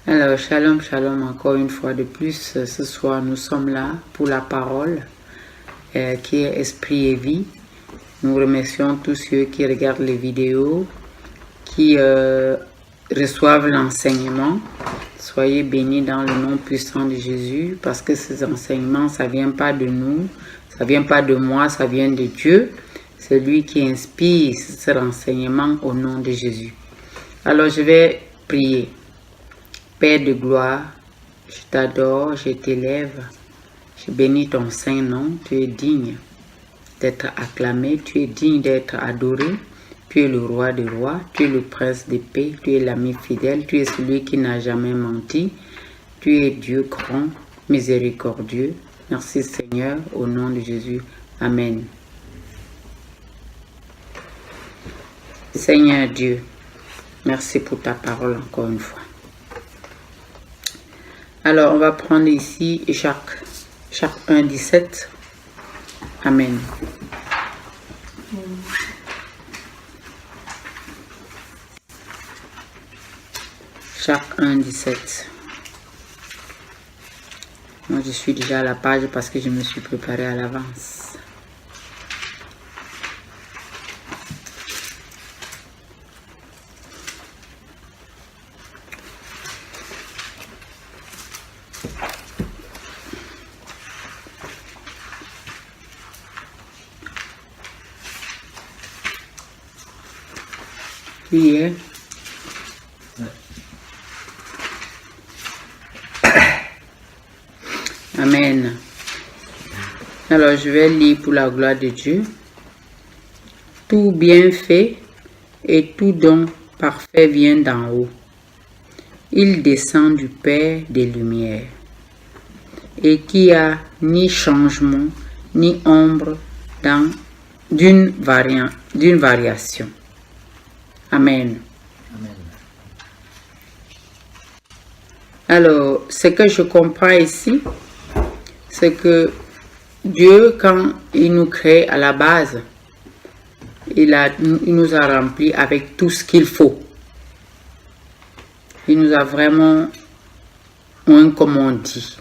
Alors, shalom, shalom, encore une fois de plus. Ce soir, nous sommes là pour la parole qui est esprit et vie. Nous remercions tous ceux qui regardent les vidéos, qui reçoivent l'enseignement. Soyez bénis dans le nom puissant de Jésus, parce que ces enseignements, ça ne vient pas de nous, ça ne vient pas de moi, ça vient de Dieu. C'est lui qui inspire cet enseignement au nom de Jésus. Alors, je vais prier. Père de gloire, je t'adore, je t'élève, je bénis ton saint nom, tu es digne d'être acclamé, tu es digne d'être adoré, tu es le roi des rois, tu es le prince de paix, tu es l'ami fidèle, tu es celui qui n'a jamais menti, tu es Dieu grand, miséricordieux. Merci Seigneur, au nom de Jésus. Amen. Seigneur Dieu, merci pour ta parole encore une fois. Alors, on va prendre ici Jacques 1,17. Amen. Jacques 1,17. Moi, je suis déjà à la page parce que je me suis préparé à l'avance. Prière. Amen. Alors, je vais lire pour la gloire de Dieu. Tout bienfait et tout don parfait vient d'en haut. Il descend du Père des Lumières, et qui a ni changement, ni ombre d'une variation. Amen. Amen. Alors, ce que je comprends ici, c'est que Dieu, quand il nous crée à la base, il nous a remplis avec tout ce qu'il faut. Il nous a vraiment, comme on dit.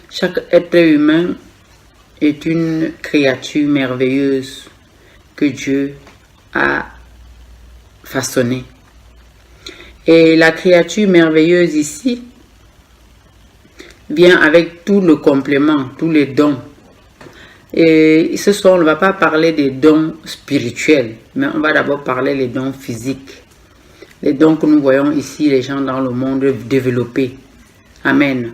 Chaque être humain est une créature merveilleuse que Dieu a façonnée. Et la créature merveilleuse ici vient avec tout le complément, tous les dons. Et ce soir, on ne va pas parler des dons spirituels, mais on va d'abord parler des dons physiques. Les dons que nous voyons ici, les gens dans le monde développés. Amen.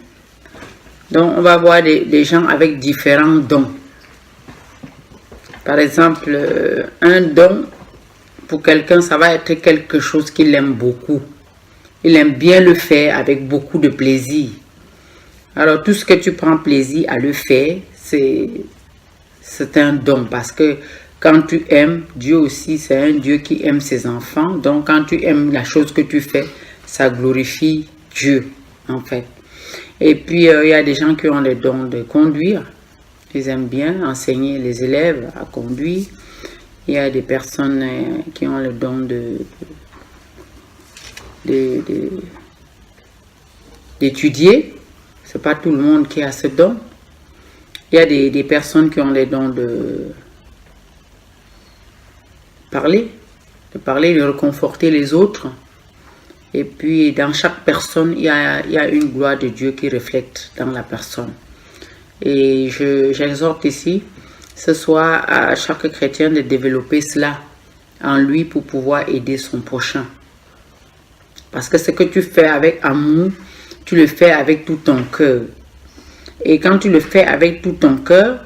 Donc, on va voir des gens avec différents dons. Par exemple, un don, pour quelqu'un, ça va être quelque chose qu'il aime beaucoup. Il aime bien le faire avec beaucoup de plaisir. Alors, tout ce que tu prends plaisir à le faire, c'est un don. Parce que quand tu aimes, Dieu aussi, c'est un Dieu qui aime ses enfants. Donc, quand tu aimes la chose que tu fais, ça glorifie Dieu, en fait. Et puis, il y a des gens qui ont le don de conduire. Ils aiment bien enseigner les élèves à conduire. Il y a des personnes qui ont le don d'étudier. Ce n'est pas tout le monde qui a ce don. Il y a des personnes qui ont le don de parler, de réconforter les autres. Et puis, dans chaque personne, il y a une gloire de Dieu qui reflète dans la personne. Et j'exhorte ici, ce soir, à chaque chrétien de développer cela en lui pour pouvoir aider son prochain. Parce que ce que tu fais avec amour, tu le fais avec tout ton cœur. Et quand tu le fais avec tout ton cœur,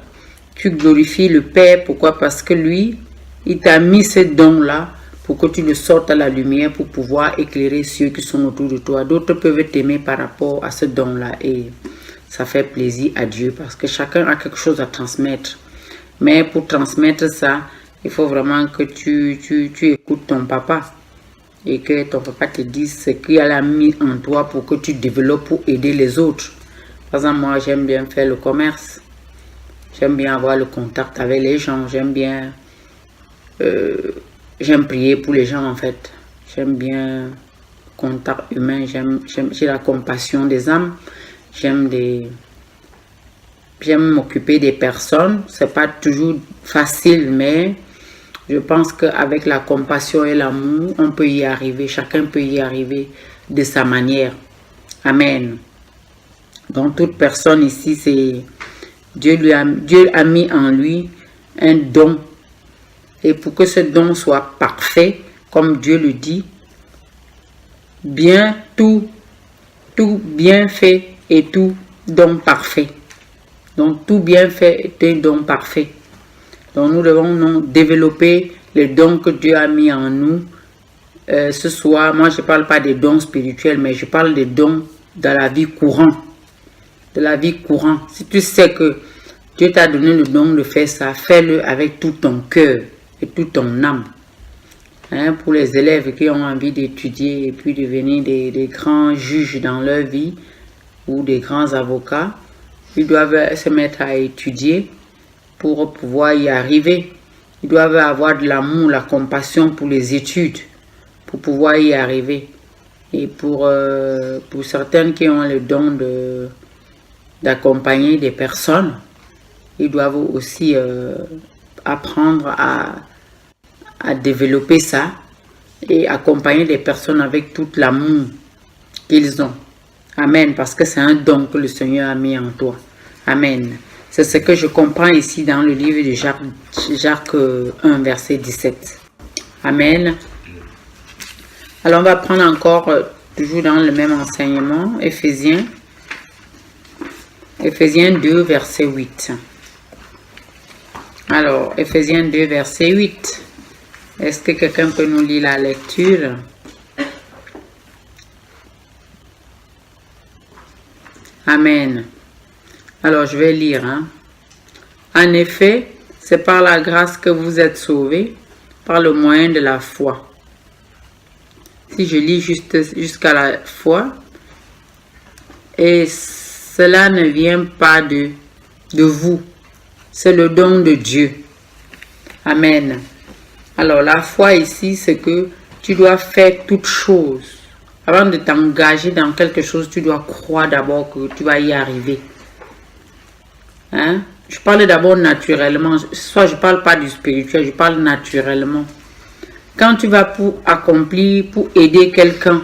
tu glorifies le Père. Pourquoi? Parce que lui, il t'a mis ce don-là pour que tu le sortes à la lumière pour pouvoir éclairer ceux qui sont autour de toi. D'autres peuvent t'aimer par rapport à ce don-là. Et ça fait plaisir à Dieu parce que chacun a quelque chose à transmettre. Mais pour transmettre ça, il faut vraiment que tu écoutes ton papa. Et que ton papa te dise ce qu'il a mis en toi pour que tu développes pour aider les autres. Par exemple, moi, j'aime bien faire le commerce. J'aime bien avoir le contact avec les gens. J'aime bien... j'aime prier pour les gens, en fait. J'aime bien contact humain, j'ai la compassion des âmes, j'aime m'occuper des personnes. C'est pas toujours facile, mais je pense qu'avec la compassion et l'amour, on peut y arriver. Chacun peut y arriver de sa manière. Amen. Donc toute personne ici, c'est Dieu a mis en lui un don. Et pour que ce don soit parfait, comme Dieu le dit, tout bien fait et tout don parfait. Donc tout bien fait est un don parfait. Donc nous devons développer les dons que Dieu a mis en nous. Ce soir, moi je ne parle pas des dons spirituels, mais je parle des dons de la vie courante. De la vie courante. Si tu sais que Dieu t'a donné le don de faire ça, fais-le avec tout ton cœur et toute ton âme. Hein, pour les élèves qui ont envie d'étudier et puis devenir des grands juges dans leur vie ou des grands avocats, ils doivent se mettre à étudier pour pouvoir y arriver. Ils doivent avoir de l'amour, la compassion pour les études, pour pouvoir y arriver. Et pour certaines qui ont le don d'accompagner des personnes, ils doivent aussi apprendre à développer ça et accompagner des personnes avec tout l'amour qu'ils ont. Amen, parce que c'est un don que le Seigneur a mis en toi. Amen. C'est ce que je comprends ici dans le livre de Jacques 1, verset 17. Amen. Alors, on va prendre encore, toujours dans le même enseignement, Éphésiens 2, verset 8. Alors, Éphésiens 2, verset 8. Est-ce que quelqu'un peut nous lire la lecture? Amen. Alors, je vais lire. Hein. En effet, c'est par la grâce que vous êtes sauvés, par le moyen de la foi. Si je lis jusqu'à la foi, et cela ne vient pas de vous, c'est le don de Dieu. Amen. Alors, la foi ici, c'est que tu dois faire toutes choses. Avant de t'engager dans quelque chose, tu dois croire d'abord que tu vas y arriver. Hein? Je parle d'abord naturellement. Soit je ne parle pas du spirituel, je parle naturellement. Quand tu vas pour accomplir, pour aider quelqu'un,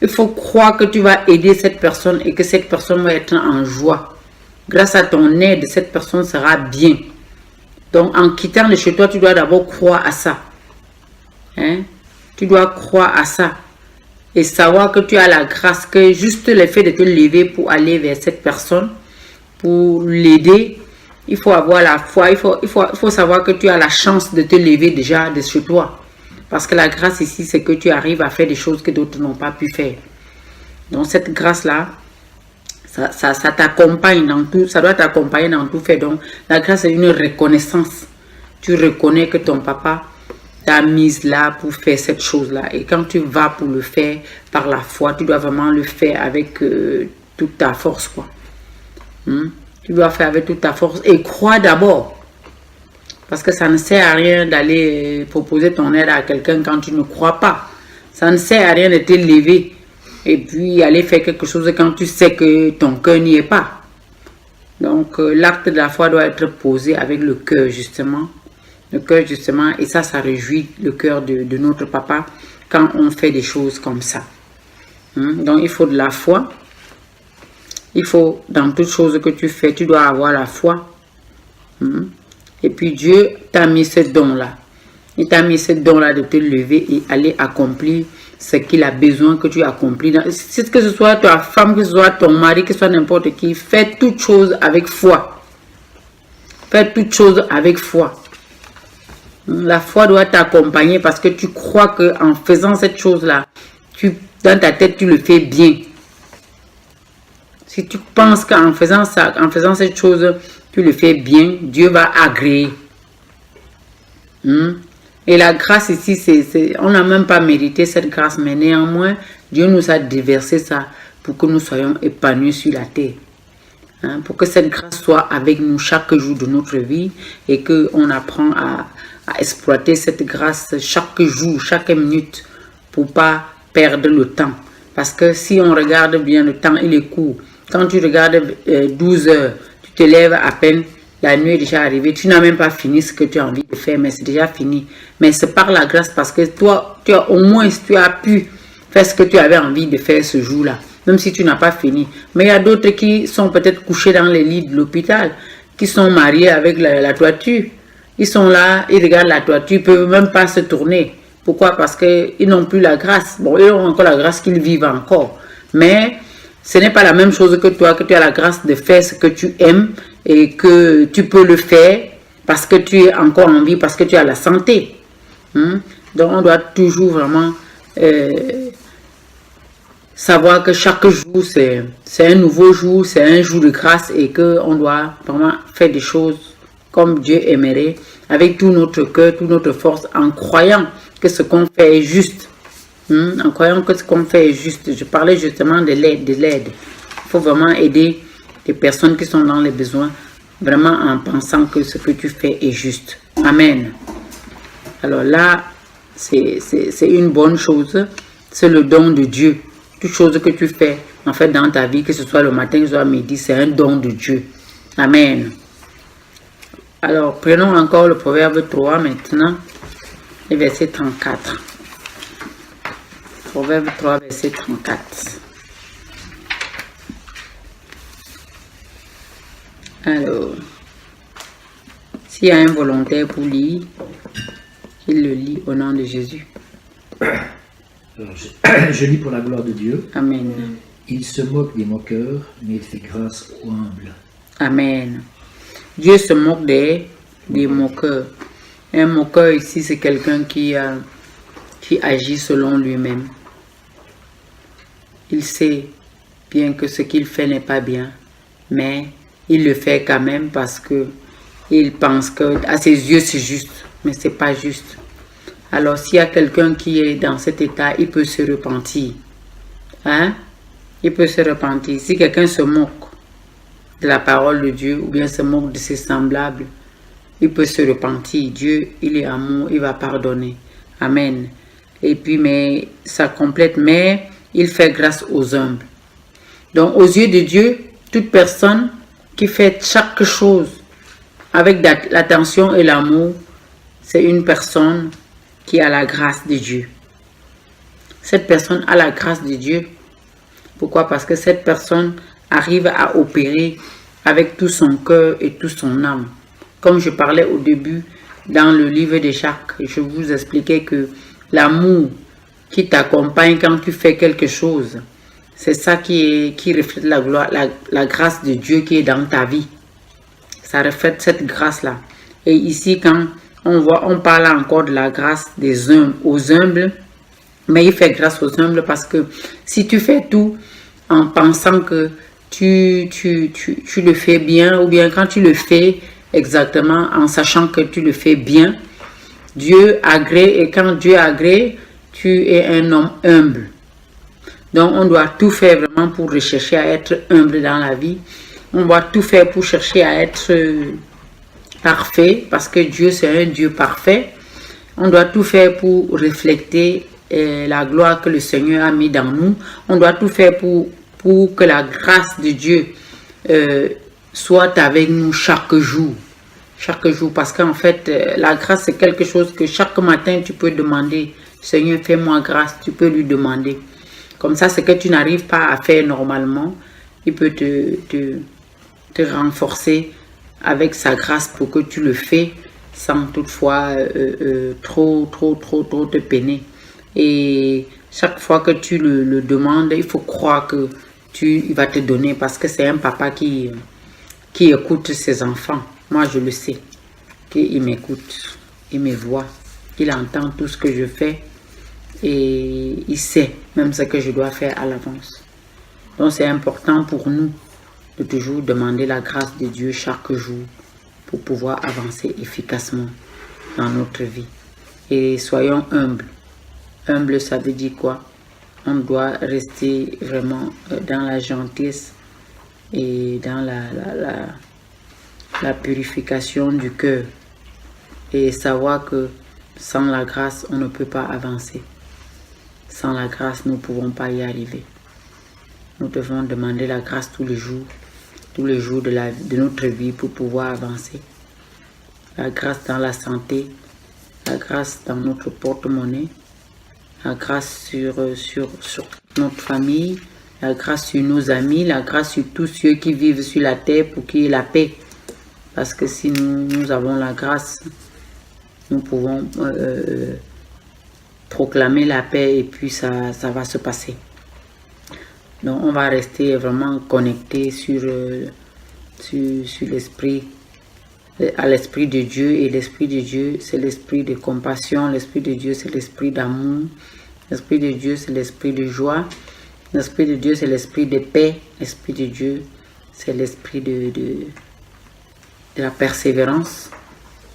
il faut croire que tu vas aider cette personne et que cette personne va être en joie. Grâce à ton aide, cette personne sera bien. Donc, en quittant de chez toi, tu dois d'abord croire à ça. Hein? Tu dois croire à ça. Et savoir que tu as la grâce, que juste le fait de te lever pour aller vers cette personne, pour l'aider, il faut avoir la foi. Il faut savoir que tu as la chance de te lever déjà de chez toi. Parce que la grâce ici, c'est que tu arrives à faire des choses que d'autres n'ont pas pu faire. Donc, cette grâce-là, ça t'accompagne dans tout, ça doit t'accompagner dans tout fait. Donc, la grâce, c'est une reconnaissance. Tu reconnais que ton papa t'a mise là pour faire cette chose-là. Et quand tu vas pour le faire par la foi, tu dois vraiment le faire avec toute ta force, quoi. Tu dois faire avec toute ta force et crois d'abord. Parce que ça ne sert à rien d'aller proposer ton aide à quelqu'un quand tu ne crois pas. Ça ne sert à rien de te lever et puis aller faire quelque chose quand tu sais que ton cœur n'y est pas. Donc, l'acte de la foi doit être posé avec le cœur, justement. Le cœur, justement, et ça réjouit le cœur de notre papa quand on fait des choses comme ça. Donc, il faut de la foi. Il faut, dans toute chose que tu fais, tu dois avoir la foi. Et puis, Dieu t'a mis ce don-là. Il t'a mis ce don-là de te lever et aller accomplir ce qu'il a besoin que tu accomplis. Que ce soit ta femme, que ce soit ton mari, que ce soit n'importe qui, fais toute chose avec foi. Fais toute chose avec foi. La foi doit t'accompagner parce que tu crois qu'en faisant cette chose-là, dans ta tête, tu le fais bien. Si tu penses qu'en faisant ça, en faisant cette chose, tu le fais bien, Dieu va agréer. Et la grâce ici, on n'a même pas mérité cette grâce, mais néanmoins, Dieu nous a déversé ça pour que nous soyons épanouis sur la terre. Pour que cette grâce soit avec nous chaque jour de notre vie et qu'on apprend à exploiter cette grâce chaque jour, chaque minute, pour pas perdre le temps. Parce que si on regarde bien, le temps, il est court. Quand tu regardes 12 heures, tu te lèves à peine, la nuit est déjà arrivée, tu n'as même pas fini ce que tu as envie de faire, mais c'est déjà fini. Mais c'est par la grâce parce que toi, au moins, tu as pu faire ce que tu avais envie de faire ce jour-là, même si tu n'as pas fini. Mais il y a d'autres qui sont peut-être couchés dans les lits de l'hôpital, qui sont mariés avec la toiture. Ils sont là, ils regardent la toiture, ils ne peuvent même pas se tourner. Pourquoi? Parce qu'ils n'ont plus la grâce. Bon, ils ont encore la grâce qu'ils vivent encore. Mais ce n'est pas la même chose que toi, que tu as la grâce de faire ce que tu aimes et que tu peux le faire parce que tu es encore en vie, parce que tu as la santé. Donc, on doit toujours vraiment savoir que chaque jour, c'est un nouveau jour, c'est un jour de grâce et qu'on doit vraiment faire des choses comme Dieu aimerait, avec tout notre cœur, toute notre force, en croyant que ce qu'on fait est juste. En croyant que ce qu'on fait est juste. Je parlais justement de l'aide. Il faut vraiment aider les personnes qui sont dans les besoins, vraiment en pensant que ce que tu fais est juste. Amen. Alors là, c'est une bonne chose. C'est le don de Dieu. Toute chose que tu fais, en fait, dans ta vie, que ce soit le matin, que ce soit midi, c'est un don de Dieu. Amen. Alors, prenons encore le proverbe 3 maintenant, le verset 34. Proverbe 3, verset 34. Alors, s'il y a un volontaire pour lire, il le lit au nom de Jésus. Alors, je lis pour la gloire de Dieu. Amen. Il se moque des moqueurs, mais il fait grâce aux humbles. Amen. Dieu se moque des moqueurs. Un moqueur ici, c'est quelqu'un qui agit selon lui-même. Il sait bien que ce qu'il fait n'est pas bien, mais il le fait quand même parce que il pense que à ses yeux c'est juste, mais c'est pas juste. Alors s'il y a quelqu'un qui est dans cet état, il peut se repentir. Il peut se repentir. Si quelqu'un se moque de la parole de Dieu ou bien se moque de ses semblables, il peut se repentir. Dieu, il est amour, il va pardonner. Amen. Et puis, mais ça complète, mais il fait grâce aux humbles. Donc, aux yeux de Dieu, toute personne qui fait chaque chose avec l'attention et l'amour, c'est une personne qui a la grâce de Dieu. Cette personne a la grâce de Dieu. Pourquoi? Parce que cette personne arrive à opérer avec tout son cœur et toute son âme. Comme je parlais au début dans le livre de Jacques, je vous expliquais que l'amour qui t'accompagne quand tu fais quelque chose, c'est ça qui reflète la gloire, la grâce de Dieu qui est dans ta vie. Ça reflète cette grâce-là. Et ici, quand on parle encore de la grâce des humbles, aux humbles, mais il fait grâce aux humbles parce que si tu fais tout en pensant que tu le fais bien, ou bien quand tu le fais exactement en sachant que tu le fais bien, Dieu agrée, et quand Dieu agrée, tu es un homme humble. Donc on doit tout faire vraiment pour rechercher à être humble dans la vie. On doit tout faire pour chercher à être parfait, parce que Dieu c'est un Dieu parfait. On doit tout faire pour refléter la gloire que le Seigneur a mis dans nous. On doit tout faire pour que la grâce de Dieu soit avec nous chaque jour. Chaque jour, parce qu'en fait, la grâce, c'est quelque chose que chaque matin, tu peux demander. Seigneur, fais-moi grâce, tu peux lui demander. Comme ça, ce que tu n'arrives pas à faire normalement, il peut te renforcer avec sa grâce pour que tu le fais sans toutefois trop te peiner. Et chaque fois que tu le demandes, il faut croire que il va te donner, parce que c'est un papa qui écoute ses enfants. Moi, je le sais, qu'il m'écoute, il me voit, il entend tout ce que je fais et il sait même ce que je dois faire à l'avance. Donc, c'est important pour nous de toujours demander la grâce de Dieu chaque jour pour pouvoir avancer efficacement dans notre vie. Et soyons humbles. Humble, ça veut dire quoi? On doit rester vraiment dans la gentillesse et dans la purification du cœur, et savoir que sans la grâce, on ne peut pas avancer. Sans la grâce, nous ne pouvons pas y arriver. Nous devons demander la grâce tous les jours de notre vie pour pouvoir avancer. La grâce dans la santé, la grâce dans notre porte-monnaie, la grâce sur notre famille, la grâce sur nos amis, la grâce sur tous ceux qui vivent sur la terre pour qu'il y ait la paix. Parce que si nous avons la grâce, nous pouvons proclamer la paix et puis ça va se passer. Donc on va rester vraiment connecté sur l'esprit, à l'esprit de Dieu. Et l'esprit de Dieu, c'est l'esprit de compassion. L'esprit de Dieu, c'est l'esprit d'amour. L'esprit de Dieu, c'est l'esprit de joie. L'esprit de Dieu, c'est l'esprit de paix. L'esprit de Dieu, c'est l'esprit de la persévérance.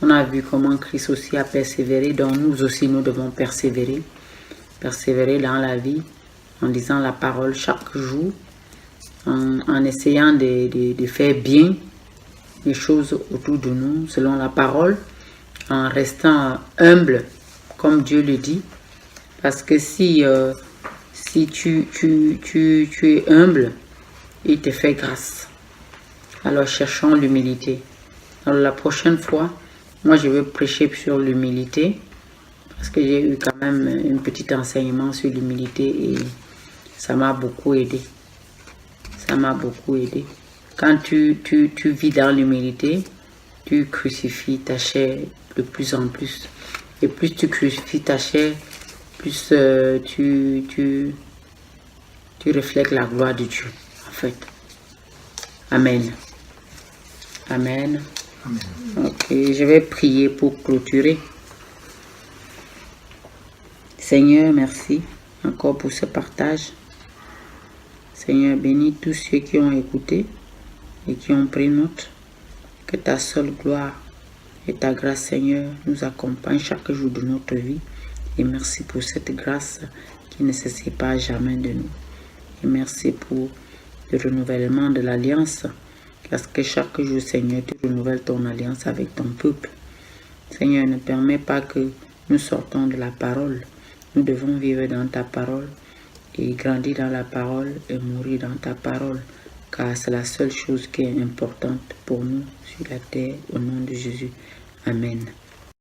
On a vu comment Christ aussi a persévéré. Donc nous aussi, nous devons persévérer. Persévérer dans la vie, en lisant la parole chaque jour, en essayant de faire bien les choses autour de nous, selon la parole, en restant humble, comme Dieu le dit. Parce que si tu es humble, il te fait grâce. Alors cherchons l'humilité. Alors la prochaine fois, moi je vais prêcher sur l'humilité, parce que j'ai eu quand même un petit enseignement sur l'humilité et ça m'a beaucoup aidé. Ça m'a beaucoup aidé. Quand tu vis dans l'humilité, tu crucifies ta chair de plus en plus. Et plus tu crucifies ta chair, plus tu reflètes la gloire de Dieu, en fait. Amen. Amen. Amen. Ok, je vais prier pour clôturer. Seigneur, merci encore pour ce partage. Seigneur, bénis tous ceux qui ont écouté et qui ont pris note. Que ta seule gloire et ta grâce, Seigneur, nous accompagnent chaque jour de notre vie. Et merci pour cette grâce qui ne se sépare jamais de nous. Et merci pour le renouvellement de l'alliance. Parce que chaque jour, Seigneur, tu renouvelles ton alliance avec ton peuple. Seigneur, ne permets pas que nous sortons de la parole. Nous devons vivre dans ta parole et grandir dans la parole et mourir dans ta parole. Car c'est la seule chose qui est importante pour nous sur la terre. Au nom de Jésus. Amen.